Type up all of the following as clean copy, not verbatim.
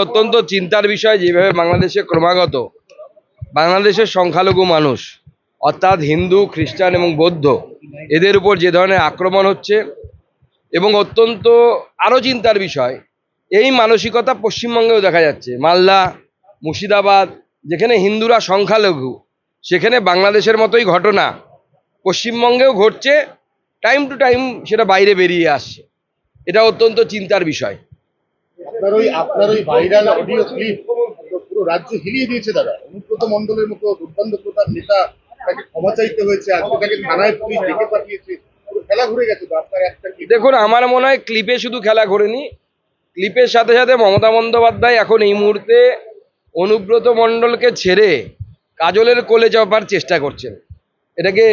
অত্যন্ত চিন্তার বিষয় যেভাবে বাংলাদেশে ক্রমাগত বাংলাদেশের সংখ্যালঘু মানুষ অর্থাৎ হিন্দু, খ্রিস্টান এবং বৌদ্ধ এদের উপর যে ধরনের আক্রমণ হচ্ছে, এবং অত্যন্ত আরও চিন্তার বিষয় এই মানসিকতা পশ্চিমবঙ্গেও দেখা যাচ্ছে। মালদা, মুর্শিদাবাদ যেখানে হিন্দুরা সংখ্যালঘু, সেখানে বাংলাদেশের মতোই ঘটনা পশ্চিমবঙ্গেও ঘটছে, টাইম টু টাইম সেটা বাইরে বেরিয়ে আসছে। এটা অত্যন্ত চিন্তার বিষয়। আপনার ওই ভাইরাল অডিও ক্লিপ পুরো রাজ্য হিলিয়ে দিয়েছে দাদা। অনুব্রত মণ্ডলের মতো দুর্দান্ত প্রধান নেতা, তাকে ক্ষমা চাইতে হয়েছে, আজকে তাকে থানায় পুলিশ ডেকে পাঠিয়েছে, পুরো খেলা ঘুরে গেছে। তো আপনার একটা দেখুন, আমার মনে হয় ক্লিপে শুধু খেলা ঘোরেনি, ক্লিপের সাথে সাথে মমতা বন্দ্যোপাধ্যায় এখন এই মুহূর্তে অনুব্রত মণ্ডলকে ছেড়ে কাজলের কোলে চাপার চেষ্টা করছেন। এটাকে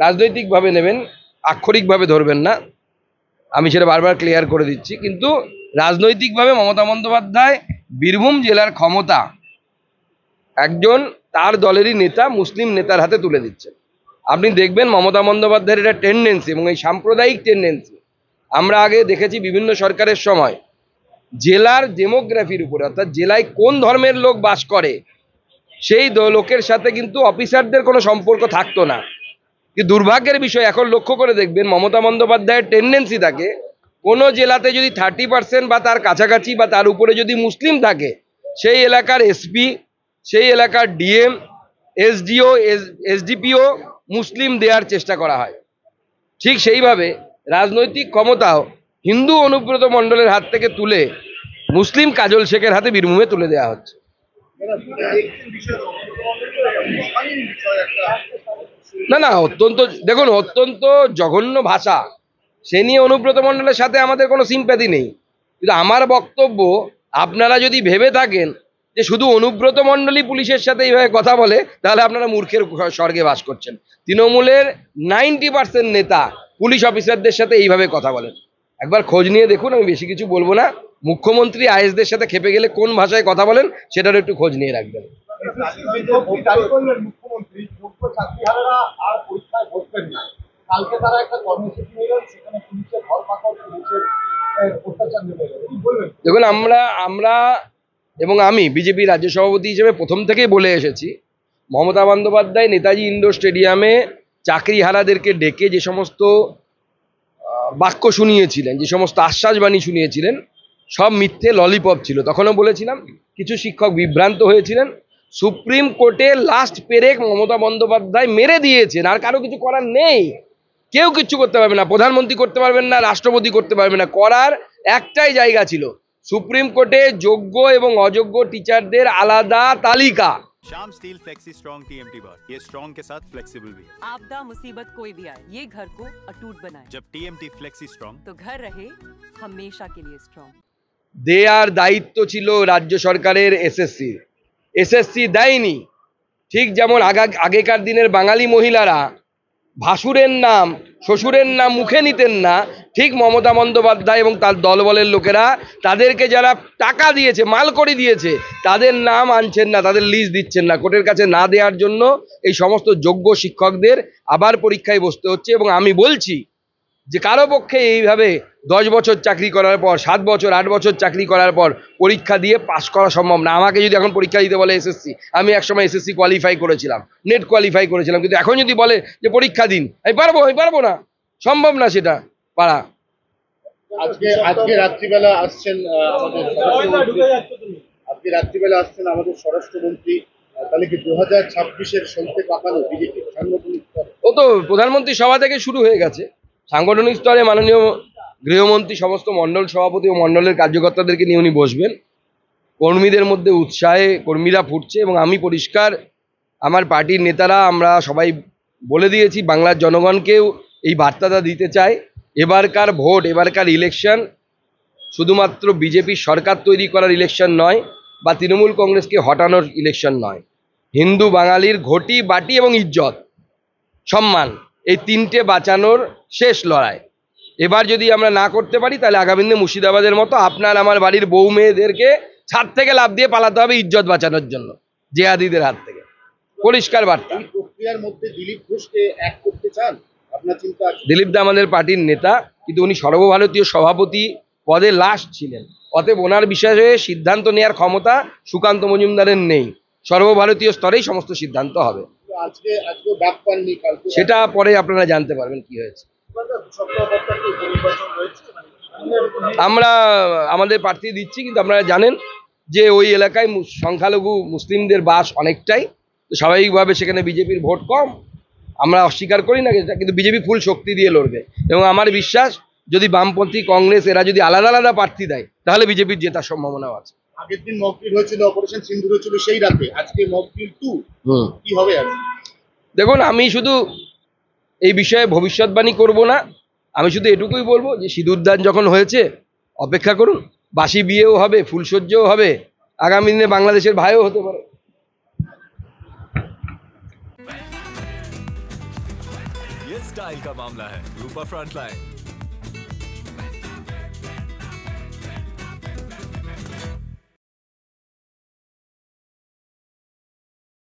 রাজনৈতিকভাবে নেবেন, আক্ষরিকভাবে ধরবেন না, আমি সেটা বারবার ক্লিয়ার করে দিচ্ছি। কিন্তু রাজনৈতিকভাবে মমতা বন্দ্যোপাধ্যায় বীরভূম জেলার ক্ষমতা একজন তার দলেরই নেতা, মুসলিম নেতার হাতে তুলে দিচ্ছেন। আপনি দেখবেন মমতা বন্দ্যোপাধ্যায়ের এটা টেন্ডেন্সি, এবং এই সাম্প্রদায়িক টেন্ডেন্সি আমরা আগে দেখেছি বিভিন্ন সরকারের সময়। জেলার ডেমোগ্রাফির উপরে, অর্থাৎ জেলায় কোন ধর্মের লোক বাস করে সেই লোকের সাথে কিন্তু অফিসারদের কোনো সম্পর্ক থাকতো না। কিন্তু দুর্ভাগ্যের বিষয় এখন লক্ষ্য করে দেখবেন মমতা বন্দ্যোপাধ্যায়ের টেন্ডেন্সি থাকে, কোনো জেলাতে যদি 30% বা তার কাছাকাছি বা তার উপরে যদি মুসলিম থাকে, সেই এলাকার এসপি, সেই এলাকার ডিএম, এসডিও, এসডিপিও মুসলিম দেওয়ার চেষ্টা করা হয়। ঠিক সেইভাবে রাজনৈতিক ক্ষমতাও হিন্দু অনুব্রত মণ্ডলের হাত থেকে তুলে মুসলিম কাজল শেখের হাতে বীরভূমে তুলে দেওয়া হচ্ছে। না, অত্যন্ত, দেখুন, অত্যন্ত জঘন্য ভাষা। সে নিয়ে অনুব্রত মণ্ডলের সাথে আমাদের কোনো সিম্প্যাথি নেই। কিন্তু আমার বক্তব্য, আপনারা যদি ভেবে থাকেন যে শুধু অনুব্রত মণ্ডলই পুলিশের সাথে এইভাবে কথা বলে, তাহলে আপনারা মূর্খের স্বর্গে বাস করছেন। তৃণমূলের 90% নেতা পুলিশ অফিসারদের সাথে এইভাবে কথা বলেন। একবার খোঁজ নিয়ে দেখুন, আমি বেশি কিছু বলবো না। মুখ্যমন্ত্রী আইএসদের সাথে খেপে গেলে কোন ভাষায় কথা বলেন সেটারও একটু খোঁজ নিয়ে রাখবেন। দেখুন, আমরা এবং আমি বিজেপি রাজ্য সভাপতি হিসেবে প্রথম থেকেই বলে এসেছি, মমতা বন্দ্যোপাধ্যায় নেতাজি ইন্ডোর স্টেডিয়ামে চাকরিহারাদেরকে ডেকে যে সমস্ত বাক্য শুনিয়েছিলেন, যে সমস্ত আশ্বাসবাণী শুনিয়েছিলেন, সব মিথ্যে ললিপপ ছিল। তখনও বলেছিলাম কিছু শিক্ষক বিভ্রান্ত হয়েছিলেন। সুপ্রিম কোর্টে লাস্ট পেরেক মমতা বন্দ্যোপাধ্যায় মেরে দিয়েছেন, আর কারো কিছু করার নেই। কেউ কিচ্ছু করতে পারবে না, প্রধানমন্ত্রী করতে পারবেন না, রাষ্ট্রপতি করতে পারবে না। করার একটাই জায়গা ছিল, সুপ্রিম কোর্টে যোগ্য এবং অযোগ্য টিচারদের আলাদা তালিকা। शाम स्टील फ्लेक्सी स्ट्रॉन्ग टीएमटी बार, ये स्ट्रॉन्ग के साथ फ्लेक्सिबल भी है। आपदा मुसीबत कोई भी आए, ये घर को अटूट बनाए। जब टीएमटी फ्लेक्सी स्ट्रॉन्ग, तो घर रहे हमेशा के लिए स्ट्रॉन्ग। দেয়ার দায়িত্ব ছিল রাজ্য সরকারের এসএসসি দেয়নি। ঠিক যেমন আগেকার দিনের বাঙালি মহিলারা ভাসুরের নাম, শ্বশুরের নাম মুখে নিতেন না, ঠিক মমতা বন্দ্যোপাধ্যায় এবং তার দলবলের লোকেরা তাদেরকে যারা টাকা দিয়েছে, মাল করে দিয়েছে, তাদের নাম আনছেন না, তাদের লিস্ট দিচ্ছেন না। কোর্টের কাছে না দেওয়ার জন্য এই সমস্ত যোগ্য শিক্ষকদের আবার পরীক্ষায় বসতে হচ্ছে। এবং আমি বলছি যে কারো পক্ষে এইভাবে 10 বছর চাকরি করার পর, 7 বছর 8 বছর চাকরি করার পর পরীক্ষা দিয়ে পাস করা সম্ভব না। আমাকে যদি এখন পরীক্ষা দিতে বলে এসএসসি, আমি একসময় এসএসসি কোয়ালিফাই করেছিলাম, নেট কোয়ালিফাই করেছিলাম, কিন্তু এখন যদি বলে যে পরীক্ষা দিন, আমি পারবো না, সম্ভব না সেটা পারা। আজকে রাত্রিবেলা আসছেন আমাদের স্বরাষ্ট্রমন্ত্রী। তাহলে কি 2026-এর সলতে পাকানো বিজেপি সাংগঠনিক স্তরে? ও তো প্রধানমন্ত্রী সভা থেকে শুরু হয়ে গেছে। সাংগঠনিক স্তরে মাননীয় গৃহমন্ত্রী সমস্ত মণ্ডল সভাপতি ও মণ্ডলের কার্যকর্তাদেরকে নিয়ে উনি বসবেন। কর্মীদের মধ্যে উৎসাহে কর্মীরা ফুটছে, এবং আমি পরিষ্কার, আমার পার্টির নেতারা আমরা সবাই বলে দিয়েছি, বাংলার জনগণকেও এই বার্তাটা দিতে চাই, এবারকার ভোট, এবারকার ইলেকশন শুধুমাত্র বিজেপির সরকার তৈরি করার ইলেকশন নয়, বা তৃণমূল কংগ্রেসকে হটানোর ইলেকশন নয়। হিন্দু বাঙালির ঘটি, বাটি এবং ইজ্জত, সম্মান, এই তিনটে বাঁচানোর শেষ লড়াই। এবার যদি আমরা না করতে পারি, তাহলে আগামী দিনে মুর্শিদাবাদের মতো আপনার আমার বাড়ির বউ মেয়েদেরকে ছাদ থেকে লাফ দিয়ে পালাতে হবে ইজ্জত বাঁচানোর জন্য, জেহাদিদের হাত থেকে। পরিষ্কার বার্তা। এই প্রক্রিয়ার মধ্যে দিলীপ ঘোষকে এক করতে চান, আপনার চিন্তা আছে? দিলীপ দা আমাদের পার্টির নেতা, কিন্তু উনি সর্বভারতীয় সভাপতি পদে লাস্ট ছিলেন। অতএব ওনার বিষয়ে সিদ্ধান্ত নেওয়ার ক্ষমতা সুকান্ত মজুমদারের নেই। সর্বভারতীয় স্তরেই সমস্ত সিদ্ধান্ত হবে। আজকেও ডাক পাননি, কালকে সেটা পরে আপনারা জানতে পারবেন কি হয়েছে। আমরা আমাদের প্রার্থী দিচ্ছি, কিন্তু আপনারা জানেন যে ওই এলাকায় সংখ্যালঘু মুসলিমদের বাস অনেকটাই, তো স্বাভাবিকভাবে সেখানে বিজেপির ভোট কম। আমরা অস্বীকার করি না এটা, কিন্তু বিজেপি ফুল শক্তি দিয়ে লড়বে এবং আমার বিশ্বাস যদি বামপন্থী কংগ্রেস এরা যদি আলাদা আলাদা প্রার্থী দেয় তাহলে বিজেপির জেতার সম্ভাবনাও আছে। আগের দিন মকড্রিল হয়েছিল, অপারেশন সিন্দুর হয়েছিল সেই রাতে, আজকে মকড্রিল 2 কি হবে আজকে? দেখুন, আমি শুধু এই বিষয়ে ভবিষ্যৎবাণী করব না, আমি শুধু এটুকুই বলবো যে সিঁদুরদান যখন হয়েছে অপেক্ষা করুন, বাসি বিয়েও হবে, ফুলসজ্জাও হবে, আগামী দিনে বাংলাদেশের ভাইও হতে পারে। ये स्टाइल का मामला है रूपा फ्रंटलाइन।